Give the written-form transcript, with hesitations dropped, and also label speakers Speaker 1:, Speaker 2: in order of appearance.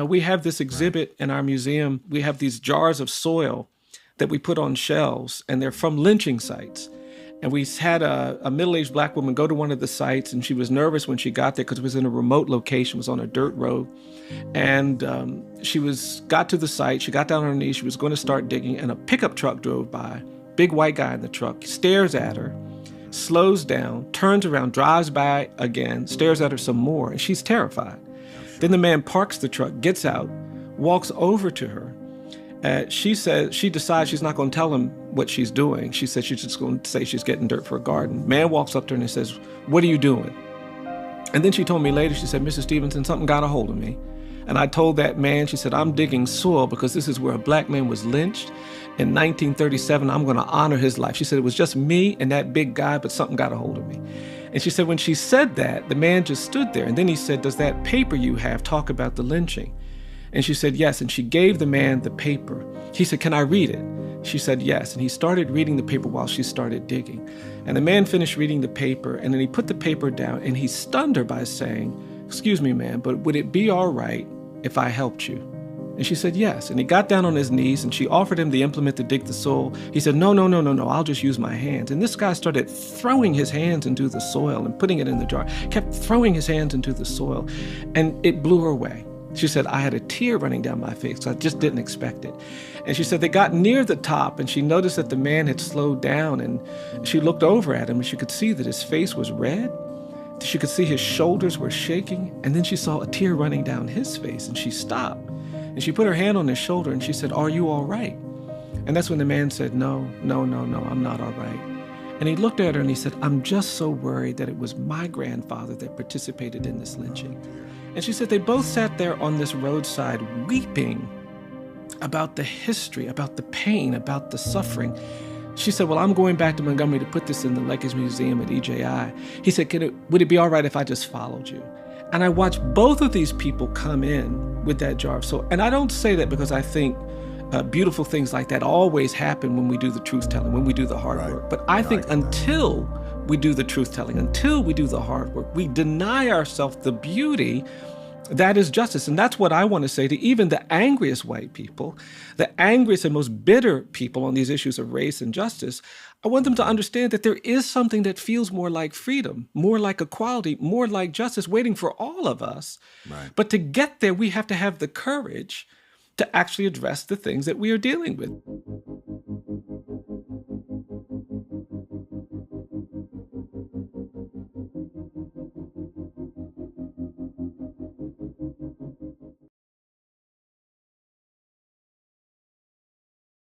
Speaker 1: We have this exhibit in our museum. We have these jars of soil that we put on shelves, and they're from lynching sites. And we had a middle-aged black woman go to one of the sites, and she was nervous when she got there because it was in a remote location, it was on a dirt road. And got to the site, she got down on her knees, she was going to start digging, and a pickup truck drove by, big white guy in the truck, stares at her, slows down, turns around, drives by again, stares at her some more, and she's terrified. Then the man parks the truck, gets out, walks over to her. She decides she's not going to tell him what she's doing. She said she's just going to say she's getting dirt for a garden. Man walks up to her and says, "What are you doing?" And then she told me later, she said, "Mr. Stevenson, something got a hold of me." And I told that man, she said, "I'm digging soil because this is where a black man was lynched in 1937. I'm going to honor his life." She said, "It was just me and that big guy, but something got a hold of me." And she said, when she said that, the man just stood there. And then he said, "Does that paper you have talk about the lynching?" And she said, "Yes." And she gave the man the paper. He said, "Can I read it?" She said, "Yes." And he started reading the paper while she started digging. And the man finished reading the paper, and then he put the paper down, and he stunned her by saying, "Excuse me, ma'am, but would it be all right if I helped you?" And she said, "Yes." And he got down on his knees, and she offered him the implement to dig the soil. He said, "No, no, no, no, no, I'll just use my hands." And this guy started throwing his hands into the soil and putting it in the jar, kept throwing his hands into the soil, and it blew her away. She said, "I had a tear running down my face. I just didn't expect it." And she said they got near the top, and she noticed that the man had slowed down, and she looked over at him, and she could see that his face was red. She could see his shoulders were shaking, and then she saw a tear running down his face, and she stopped. And she put her hand on his shoulder, and she said, "Are you all right?" And that's when the man said, "No, no, no, no, I'm not all right." And he looked at her and he said, "I'm just so worried that it was my grandfather that participated in this lynching." And she said they both sat there on this roadside weeping about the history, about the pain, about the suffering. She said, "Well, I'm going back to Montgomery to put this in the Leckes Museum at EJI." He said, "Would it be all right if I just followed you?" And I watched both of these people come in with that jar of soil. And I don't say that because I think beautiful things like that always happen when we do the truth-telling, when we do the hard work. But I think until we do the truth-telling, until we do the hard work, we deny ourselves the beauty that is justice. And that's what I want to say to even the angriest white people, the angriest and most bitter people on these issues of race and justice. I want them to understand that there is something that feels more like freedom, more like equality, more like justice waiting for all of us. Right. But to get there, we have to have the courage to actually address the things that we are dealing with.